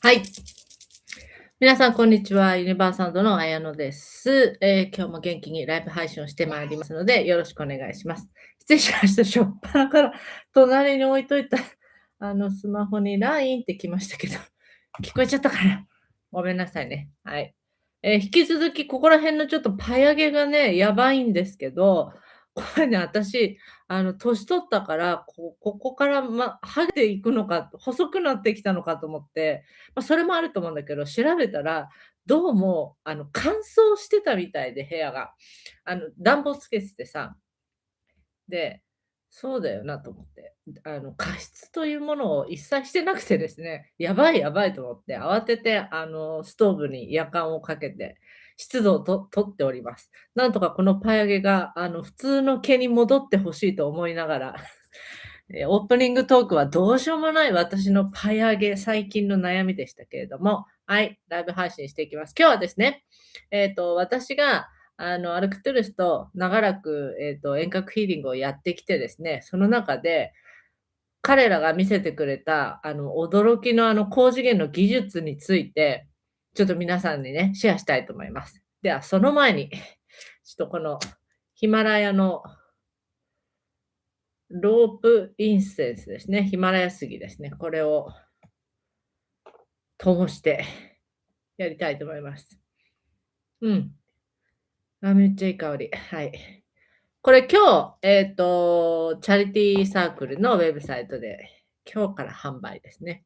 はい。皆さん、こんにちは。ユニバーサンドの綾野です。今日も元気にライブ配信をしてまいりますので、よろしくお願いします。失礼しました。しょっぱなから隣に置いといた、スマホに LINE って来ましたけど、聞こえちゃったかな。ごめんなさいね。はい。引き続きここら辺のちょっとパイ上げがね、やばいんですけど、これね、私、年取ったから、ここから、ハゲていくのか、細くなってきたのかと思って、それもあると思うんだけど、調べたら、どうも、乾燥してたみたいで、部屋が。暖房つけててさ、で、そうだよなと思って。加湿というものを一切してなくてですね、やばいやばいと思って、慌てて、ストーブに夜間をかけて、湿度を取っております。なんとかこのパイ上げが、普通の毛に戻って欲しいと思いながら、オープニングトークはどうしようもない私のパイ上げ、最近の悩みでしたけれども、はい、ライブ配信していきます。今日はですね、私がアルクトゥルスと長らく、遠隔ヒーリングをやってきてですね、その中で、彼らが見せてくれた、驚きの高次元の技術について、ちょっと皆さんにね、シェアしたいと思います。では、その前に、ちょっとこのヒマラヤのロープインセンスですね、ヒマラヤ杉ですね、これを灯してやりたいと思います。うん。あ、めっちゃいい香り。はい。これ今日、チャリティーサークルのウェブサイトで、今日から販売ですね。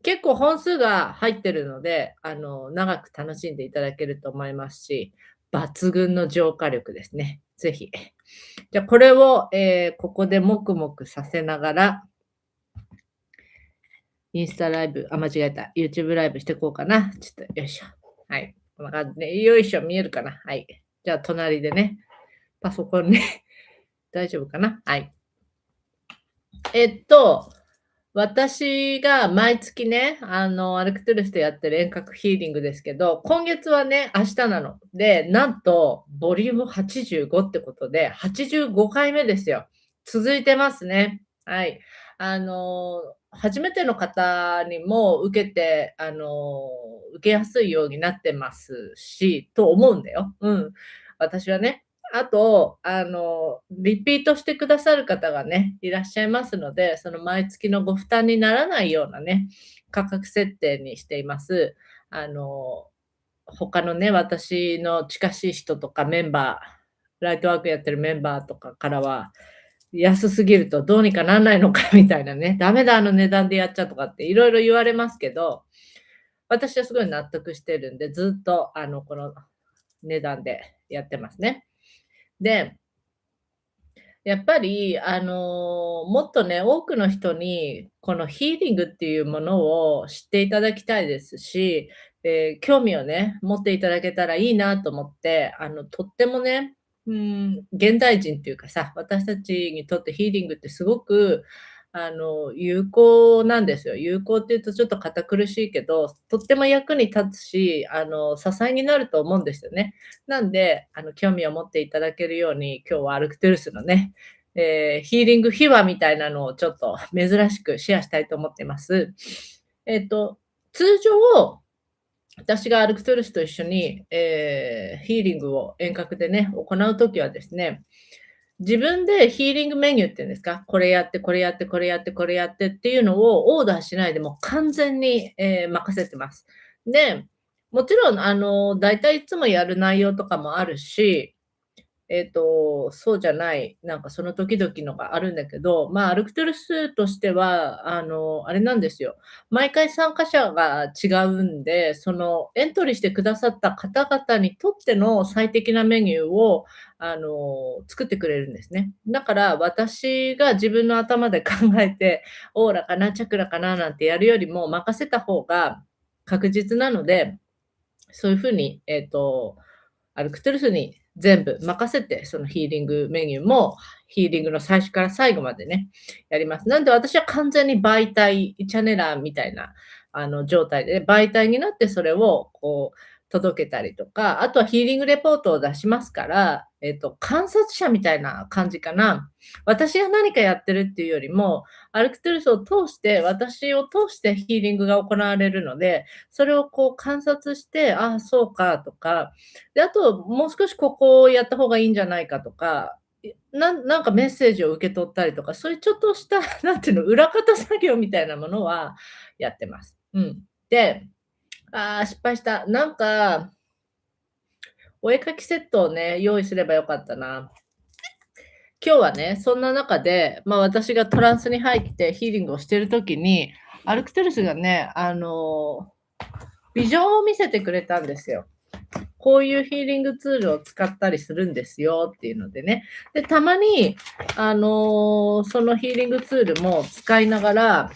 結構本数が入ってるので、長く楽しんでいただけると思いますし、抜群の浄化力ですね。ぜひ。じゃ、これを、ここでもくもくさせながら、インスタライブ、間違えた。YouTube ライブしてこうかな。ちょっと、よいしょ。はい。こんな感じで、よいしょ、見えるかな。はい。じゃあ、隣でね、パソコンね、大丈夫かな。はい。えっと、私が毎月ね、アルクトゥルスでやってる遠隔ヒーリングですけど、今月はね、明日なの。で、なんと、ボリューム85ってことで、85回目ですよ。続いてますね。はい。初めての方にも受けて、受けやすいようになってますし、と思うんだよ。うん。私はね。あと、リピートしてくださる方がね、いらっしゃいますので、その毎月のご負担にならないようなね、価格設定にしています。あの、他のね、私の近しい人とかメンバー、ライトワークやってるメンバーとかからは、安すぎるとどうにかなんないのかみたいなね、ダメだ、あの値段でやっちゃとかっていろいろ言われますけど、私はすごい納得してるんで、ずっとこの値段でやってますね。で、やっぱり、もっとね、多くの人に、このヒーリングっていうものを知っていただきたいですし、興味をね、持っていただけたらいいなと思って、とってもね、現代人っていうかさ、私たちにとってヒーリングってすごく、有効なんですよ。有効っていうとちょっと堅苦しいけど、とっても役に立つし、支えになると思うんですよね。なんで、興味を持っていただけるように、今日はアルクトゥルスのね、ヒーリング秘話みたいなのをちょっと珍しくシェアしたいと思ってます。えっと、通常、私がアルクトゥルスと一緒に、ヒーリングを遠隔でね、行うときはですね、自分でヒーリングメニューっていうんですか、これやって、これやって、これやって、これやってっていうのをオーダーしないでも完全に、任せてます。で、もちろんだいたいいつもやる内容とかもあるし、そうじゃない、なんかその時々のがあるんだけど、アルクトゥルスとしては、あれなんですよ。毎回参加者が違うんで、そのエントリーしてくださった方々にとっての最適なメニューを、作ってくれるんですね。だから私が自分の頭で考えて、オーラかな、チャクラかななんてやるよりも任せた方が確実なので、そういう風に、アルクトゥルスに全部任せて、そのヒーリングメニューも、ヒーリングの最初から最後までね、やります。なんで私は完全に媒体、チャネラーみたいな、状態で、媒体になってそれをこう、届けたりとか、あとはヒーリングレポートを出しますから、観察者みたいな感じかな。私が何かやってるっていうよりも、アルクトゥルスを通して、私を通してヒーリングが行われるので、それをこう観察して、ああ、そうかとか、で、あともう少しここをやった方がいいんじゃないかとか、なんかメッセージを受け取ったりとか、そういうちょっとした、なんていうの、裏方作業みたいなものはやってます。うん。で、ああ、失敗した。なんか、お絵かきセットをね、用意すればよかったな。今日はね、そんな中で、私がトランスに入ってヒーリングをしてる時に、アルクトゥルスがね、ビジョンを見せてくれたんですよ。こういうヒーリングツールを使ったりするんですよっていうのでね。で、たまに、そのヒーリングツールも使いながら、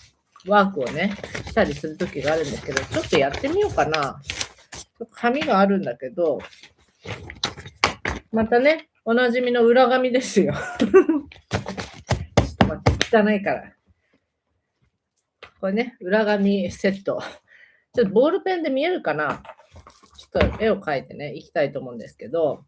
ワークをね、したりする時があるんですけど、ちょっとやってみようかな。紙があるんだけど、またね、おなじみの裏紙ですよ。ちょっと待って、汚いから。これね、裏紙セット。ちょっとボールペンで見えるかな？ちょっと絵を描いてね、いきたいと思うんですけど、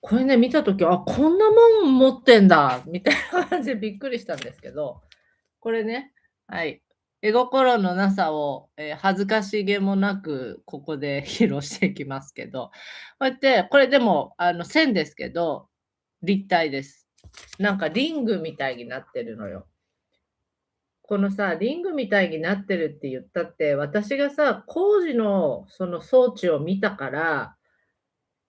これね、見たとき、あ、こんなもん持ってんだ、みたいな感じでびっくりしたんですけど、これね、はい。絵心のなさを、恥ずかしげもなく、ここで披露していきますけど、こうやって、これでも、線ですけど、立体です。なんかリングみたいになってるのよ。このさ、リングみたいになってるって言ったって、私がさ、工事のその装置を見たから、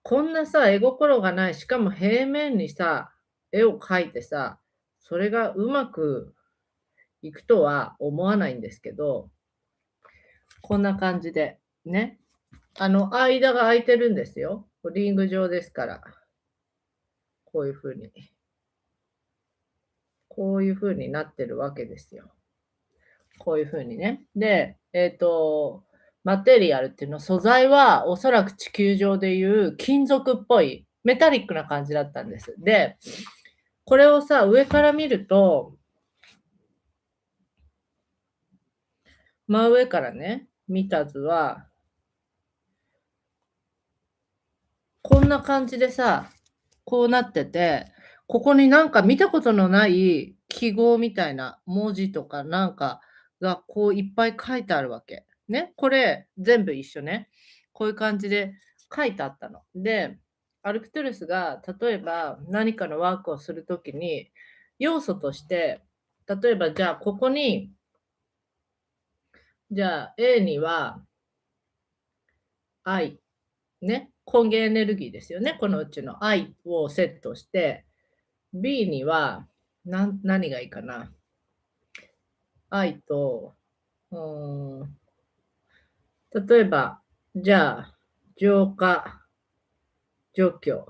こんなさ、絵心がない、しかも平面にさ、絵を描いてさ、それがうまくいくとは思わないんですけど、こんな感じで、ね。間が空いてるんですよ。リング状ですから。こういう風に。こういう風になってるわけですよ。こういう風にね。で、マテリアルっていうの、素材はおそらく地球上でいう金属っぽい、メタリックな感じだったんです。で、これをさ、上から見ると、真上からね、見た図は、こんな感じでさ、こうなってて、ここになんか見たことのない記号みたいな文字とかなんかがこういっぱい書いてあるわけ。ね、これ全部一緒ね。こういう感じで書いてあったの。で、アルクトゥルスが例えば何かのワークをするときに、要素として、例えばじゃあここに、じゃあ A には愛、ね、根源エネルギーですよね。このうちの愛をセットして、B には、何がいいかな。愛と、うーん、例えば、じゃあ、浄化、除去。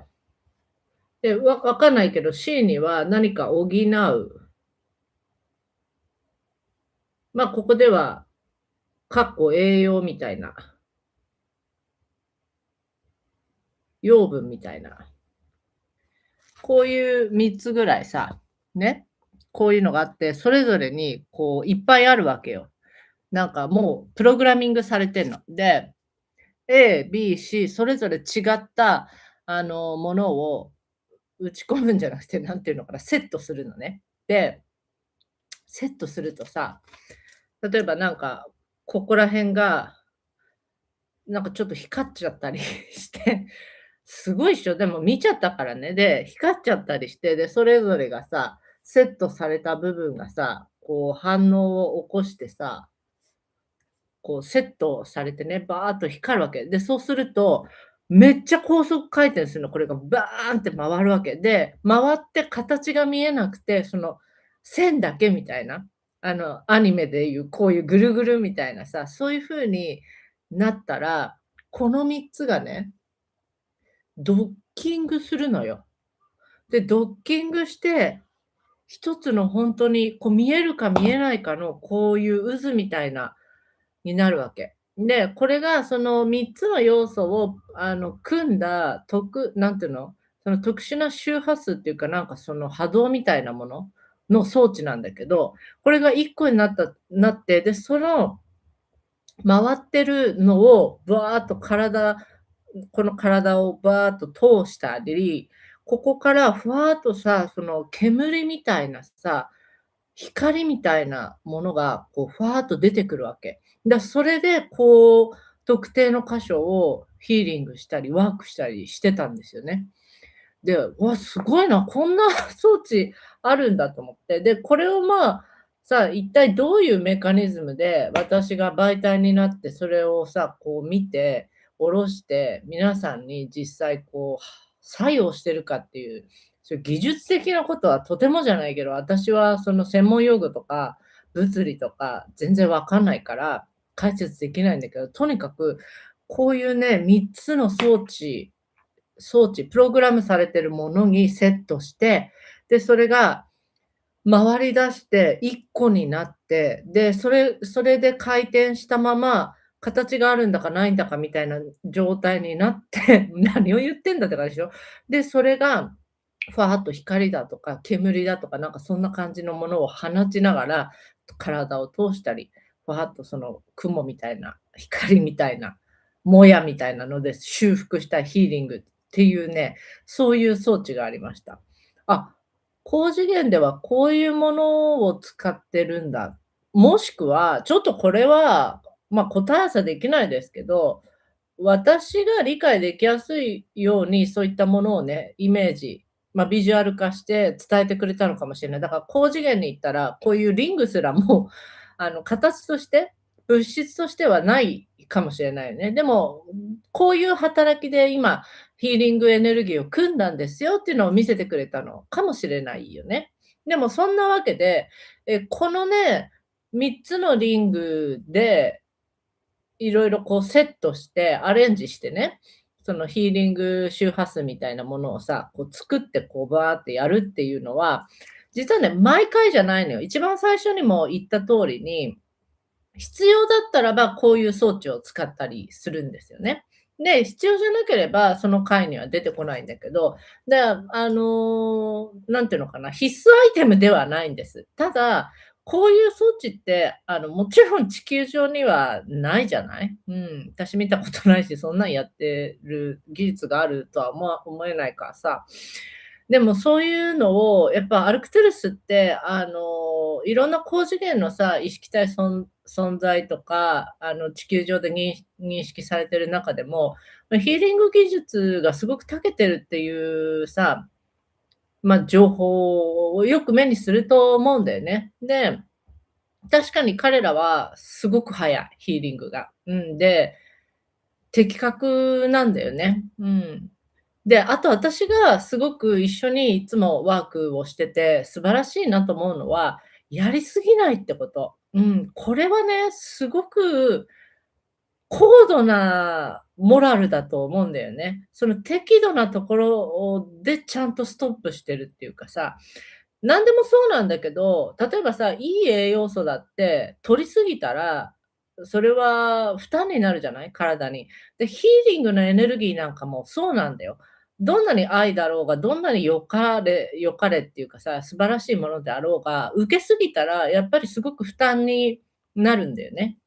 で、わかんないけど、C には何か補う。ここでは、栄養みたいな、養分みたいな。こういう3つぐらいさ、ね、こういうのがあって、それぞれにこういっぱいあるわけよ。なんかもうプログラミングされてんの。で、A、B、C それぞれ違ったものを打ち込むんじゃなくて、なんていうのかな、セットするのね。で、セットするとさ、例えばなんか、ここら辺が、なんかちょっと光っちゃったりして、すごいっしょ。でも見ちゃったからね。で、光っちゃったりして、で、それぞれがさ、セットされた部分がさ、こう反応を起こしてさ、こうセットされてね、バーっと光るわけ。で、そうすると、めっちゃ高速回転するの、これがバーンって回るわけ。で、回って形が見えなくて、その線だけみたいな、アニメでいうこういうぐるぐるみたいなさ、そういう風になったら、この3つがね、ドッキングするのよ。で、ドッキングして、一つのほんとにこう見えるか見えないかのこういう渦みたいなになるわけ。で、これがその3つの要素を組んだなんていうの、その特殊な周波数っていうか、なんかその波動みたいなものの装置なんだけど、これが1個になって、で、その回ってるのをバーっとこの体をバーっと通したり、ここからふわっとさ、その煙みたいなさ、光みたいなものがこうふわっと出てくるわけ。それでこう、特定の箇所をヒーリングしたり、ワークしたりしてたんですよね。で、わ、すごいな、こんな装置あるんだと思って。で、これをさあ、一体どういうメカニズムで私が媒体になって、それをさ、こう見て、下ろして、皆さんに実際こう、作用してるかっていう、そういう技術的なことはとてもじゃないけど、私はその専門用語とか、物理とか全然わかんないから、解説できないんだけど、とにかくこういうね、3つのプログラムされてるものにセットして、で、それが回り出して1個になって、で、それで回転したまま、形があるんだかないんだかみたいな状態になって、何を言ってんだって感じでしょ。で、それが、ふわっと光だとか煙だとか、なんかそんな感じのものを放ちながら、体を通したり、ふわっとその雲みたいな、光みたいな、もやみたいなので修復したヒーリングっていうね、そういう装置がありました。あ、高次元ではこういうものを使ってるんだ。もしくは、ちょっとこれは、答え合わせできないですけど、私が理解できやすいように、そういったものをね、イメージ、ビジュアル化して伝えてくれたのかもしれない。だから高次元に行ったら、こういうリングすらも、形として、物質としてはないかもしれないよね。でも、こういう働きで今、ヒーリングエネルギーを組んだんですよっていうのを見せてくれたのかもしれないよね。でもそんなわけで、このね、3つのリングでいろいろこうセットしてアレンジしてね、そのヒーリング周波数みたいなものをさ、こう作ってこうバーってやるっていうのは、実はね、毎回じゃないのよ。一番最初にも言った通りに、必要だったらばこういう装置を使ったりするんですよね。で、必要じゃなければその回には出てこないんだけど、なんていうのかな、必須アイテムではないんです。ただ、こういう装置って、もちろん地球上にはないじゃない？うん、私見たことないし、そんなんやってる技術があるとは思えないからさ。でもそういうのをやっぱアルクトゥルスって、いろんな高次元のさ、意識体存在とか、地球上で認識されてる中でも、ヒーリング技術がすごく長けてるっていうさ、情報をよく目にすると思うんだよね。で、確かに彼らはすごく早い、ヒーリングが。うん、で、的確なんだよね。うん。で、あと私がすごく一緒にいつもワークをしてて、素晴らしいなと思うのは、やりすぎないってこと。うん、これはね、すごく高度なモラルだと思うんだよね。その適度なところでちゃんとストップしてるっていうかさ、なんでもそうなんだけど、例えばさ、いい栄養素だって摂りすぎたら、それは負担になるじゃない？体に。で、ヒーリングのエネルギーなんかもそうなんだよ。どんなに愛だろうが、どんなに良かれっていうかさ、素晴らしいものであろうが、受けすぎたらやっぱりすごく負担になるんだよね。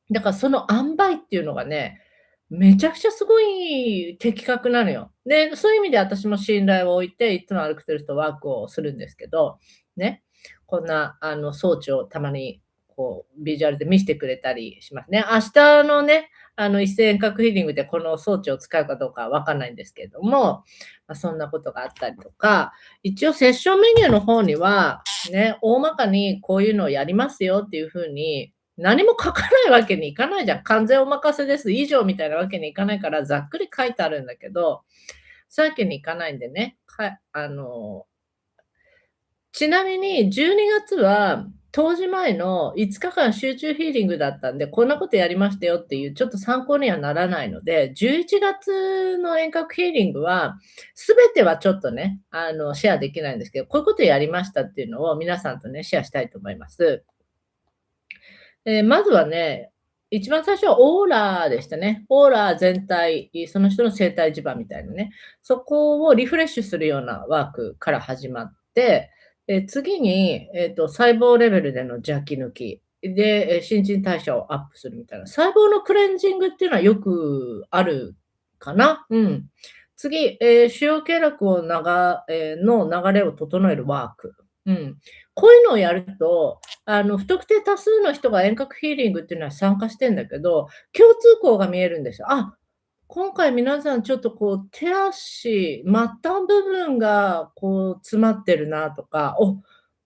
だからその塩梅っていうのがね、めちゃくちゃすごい的確なのよ。で、そういう意味で私も信頼を置いて、いつもアルクテルスとワークをするんですけど、ね、こんな装置をたまにこうビジュアルで見せてくれたりしますね。明日のね、一斉遠隔ヒーリングでこの装置を使うかどうかはわかんないんですけれども、そんなことがあったりとか、一応セッションメニューの方には、ね、大まかにこういうのをやりますよっていう風に何も書かないわけにいかないじゃん。完全お任せです以上みたいなわけにいかないから、ざっくり書いてあるんだけど、そういうわけにいかないんでね。ちなみに12月は、冬至前の5日間集中ヒーリングだったんで、こんなことやりましたよっていうちょっと参考にはならないので、11月の遠隔ヒーリングは、全てはちょっとね、シェアできないんですけど、こういうことやりましたっていうのを皆さんとね、シェアしたいと思います。まずはね、一番最初はオーラでしたね。オーラ全体、その人の生体磁場みたいなね、そこをリフレッシュするようなワークから始まって、次に、細胞レベルでの邪気抜き。で、新陳代謝をアップするみたいな。細胞のクレンジングっていうのはよくあるかな。うん。次、腫瘍経絡をの流れを整えるワーク。うん。こういうのをやると、不特定多数の人が遠隔ヒーリングっていうのは参加してんだけど、共通項が見えるんですよ。あ、今回皆さんちょっとこう手足、末端部分がこう詰まってるなとか、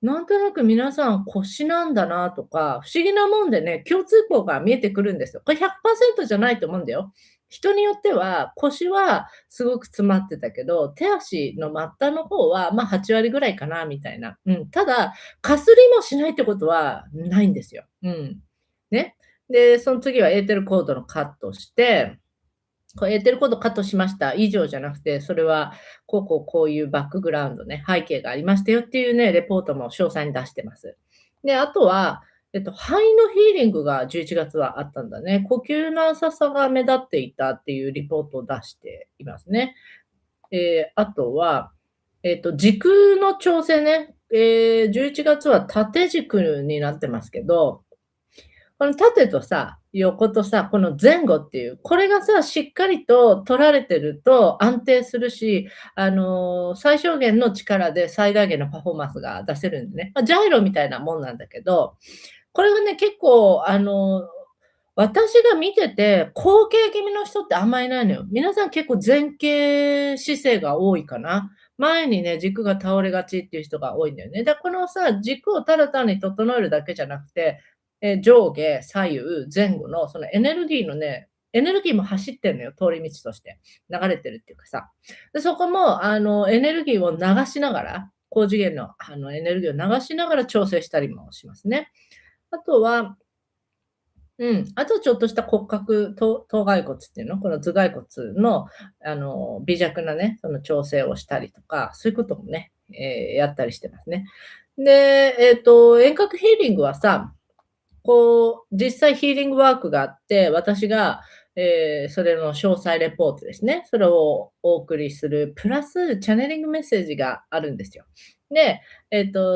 なんとなく皆さん腰なんだなとか、不思議なもんでね、共通項が見えてくるんですよ。これ100%じゃないと思うんだよ。人によっては、腰はすごく詰まってたけど、手足の末端の方は、ま、8割ぐらいかなみたいな。うん、ただ、かすりもしないってことはないんですよ。うん。ね。で、その次はエーテルコードのカットしてこれエーテルコードカットしました以上じゃなくて、それはこういうバックグラウンドね、背景がありましたよっていうね、レポートも詳細に出してます。で、あとは、肺のヒーリングが11月はあったんだね。呼吸の浅さが目立っていたっていうリポートを出していますね。あとは、軸の調整ね。11月は縦軸になってますけど、この縦とさ、横とさ、この前後っていう、これがさ、しっかりと取られてると安定するし、最小限の力で最大限のパフォーマンスが出せるんでね。ジャイロみたいなもんなんだけど、これがね、結構私が見てて、後傾気味の人ってあんまいないのよ。皆さん結構前傾姿勢が多いかな。前にね、軸が倒れがちっていう人が多いんだよね。このさ、軸をただ単に整えるだけじゃなくて、上下、左右、前後のそのエネルギーのね、エネルギーも走ってんのよ、通り道として。流れてるっていうかさ。で、そこもエネルギーを流しながら、高次元のエネルギーを流しながら調整したりもしますね。あとはあとちょっとした骨格、頭蓋骨っていうの、この頭蓋骨の、微弱なね、その調整をしたりとか、そういうこともね、やったりしてますね。で、遠隔ヒーリングはさ、こう、実際ヒーリングワークがあって、私が、それの詳細レポートですね。それをお送りする、プラスチャネリングメッセージがあるんですよ。で、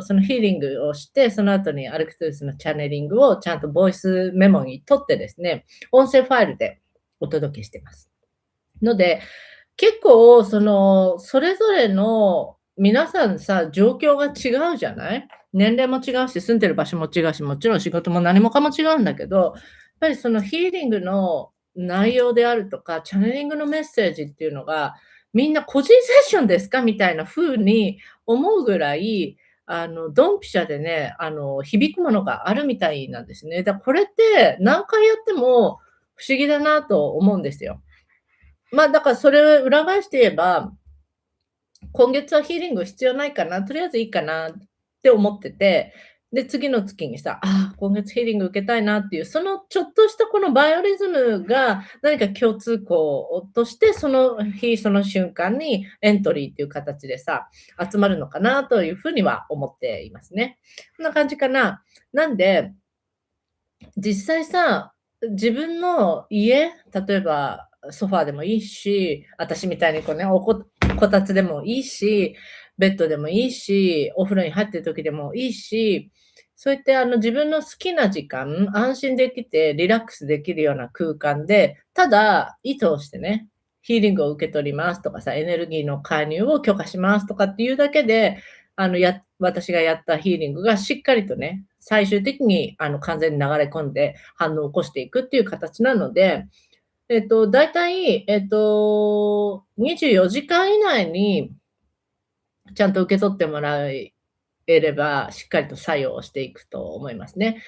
そのヒーリングをして、その後にアルクトゥースのチャネリングをちゃんとボイスメモに取ってですね、音声ファイルでお届けしてます。ので、結構それぞれの皆さんさ、状況が違うじゃない？年齢も違うし、住んでる場所も違うし、もちろん仕事も何もかも違うんだけど、やっぱりそのヒーリングの内容であるとか、チャネリングのメッセージっていうのが、みんな個人セッションですか？みたいな風に思うぐらい、ドンピシャでね、響くものがあるみたいなんですね。これって何回やっても不思議だなと思うんですよ。だからそれを裏返して言えば、今月はヒーリング必要ないかな、とりあえずいいかなって思ってて、で、次の月にさ、今月ヒーリング受けたいなっていう、そのちょっとしたこのバイオリズムが何か共通項として、その日その瞬間にエントリーっていう形でさ、集まるのかなというふうには思っていますね。こんな感じかな。なんで実際さ、自分の家、例えばソファーでもいいし、私みたいにこうね、こたつでもいいし、ベッドでもいいし、お風呂に入ってる時でもいいし、そうやって自分の好きな時間、安心できてリラックスできるような空間で、ただ意図をしてね、ヒーリングを受け取りますとかさ、エネルギーの介入を許可しますとかっていうだけで、私がやったヒーリングがしっかりとね、最終的に完全に流れ込んで反応を起こしていくっていう形なので、だいたい、24時間以内にちゃんと受け取ってもらえれば、しっかりと作用していくと思いますね。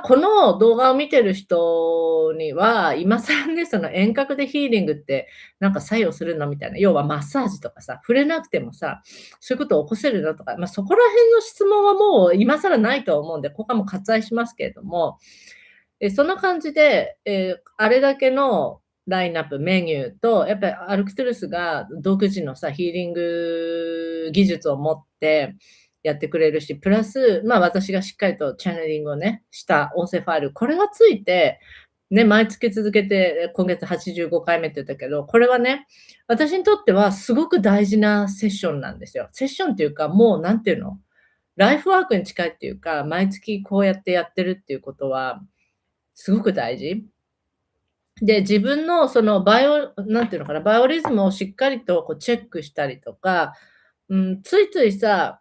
この動画を見てる人には、今更ね、その遠隔でヒーリングってなんか作用するのみたいな、要はマッサージとかさ、触れなくてもさ、そういうことを起こせるのとか、そこら辺の質問はもう今更ないと思うんで、ここはもう割愛しますけれども、そんな感じで、あれだけのラインナップ、メニューと、やっぱりアルクトゥルスが独自のさ、ヒーリング技術を持ってやってくれるし、プラス、私がしっかりとチャネリングをね、した音声ファイル、これがついて、ね、毎月続けて、今月85回目って言ったけど、これはね、私にとってはすごく大事なセッションなんですよ。セッションっていうか、もうなんていうのライフワークに近いっていうか、毎月こうやってやってるっていうことは、すごく大事。で、自分のそのなんていうのかな、バイオリズムをしっかりとこうチェックしたりとか、ついついさ、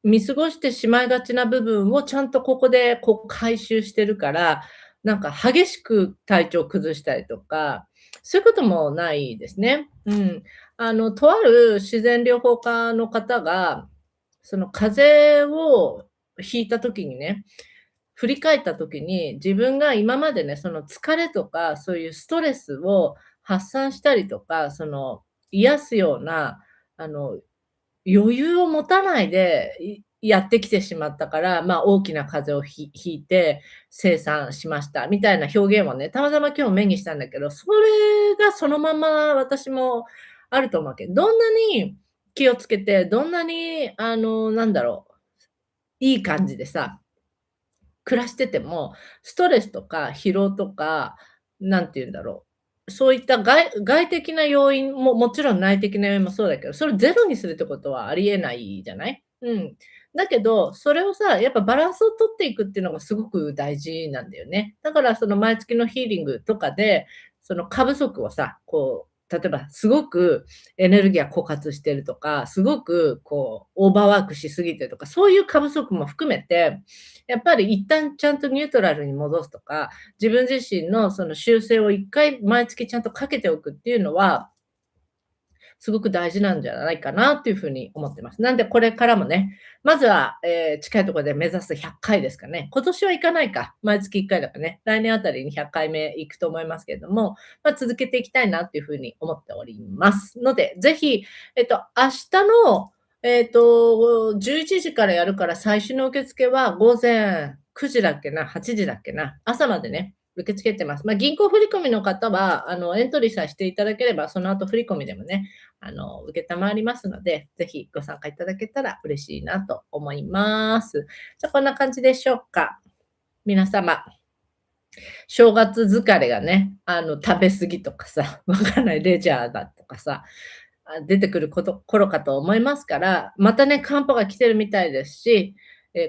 見過ごしてしまいがちな部分をちゃんとここでこう回収してるから、なんか激しく体調崩したりとか、そういうこともないですね。とある自然療法家の方が、その風邪をひいた時にね、振り返った時に、自分が今までね、その疲れとか、そういうストレスを発散したりとか、その癒すような、あの、余裕を持たないで、やってきてしまったから、大きな風邪をひいて清算しましたみたいな表現をね、たまたま今日目にしたんだけど、それがそのまま私もあると思うわけど、どんなに気をつけて、どんなにいい感じでさ、暮らしてても、ストレスとか疲労とか、なんて言うんだろそういった外的な要因も、もちろん内的な要因もそうだけど、それをゼロにするってことはありえないじゃない？だけど、それをさ、やっぱバランスを取っていくっていうのがすごく大事なんだよね。だからその毎月のヒーリングとかで、その過不足をさ、こう、例えばすごくエネルギーが枯渇してるとか、すごくこうオーバーワークしすぎてるとか、そういう過不足も含めて、やっぱり一旦ちゃんとニュートラルに戻すとか、自分自身のその修正を1回毎月ちゃんとかけておくっていうのは、すごく大事なんじゃないかなっていうふうに思ってます。なんでこれからもね、まずは、近いところで目指す100回ですかね。今年は行かないか。毎月1回だからね。来年あたりに100回目行くと思いますけれども、続けていきたいなっていうふうに思っておりますので、ぜひ、明日の、11時からやるから最終の受付は午前9時だっけな、8時だっけな、朝までね、受け付けてます。銀行振込の方は、エントリーさえしていただければ、その後振込でもね、承りますので、ぜひご参加いただけたら嬉しいなと思います。じゃ、こんな感じでしょうか。皆様、正月疲れがね、食べ過ぎとかさ、わかんないレジャーだとかさ、出てくる頃かと思いますから、またね、寒波が来てるみたいですし、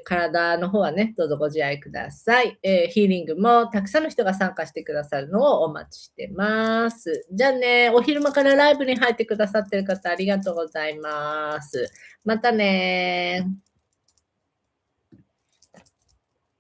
体の方はね、どうぞご自愛ください。ヒーリングもたくさんの人が参加してくださるのをお待ちしてます。じゃあね、お昼間からライブに入ってくださってる方ありがとうございます。またね。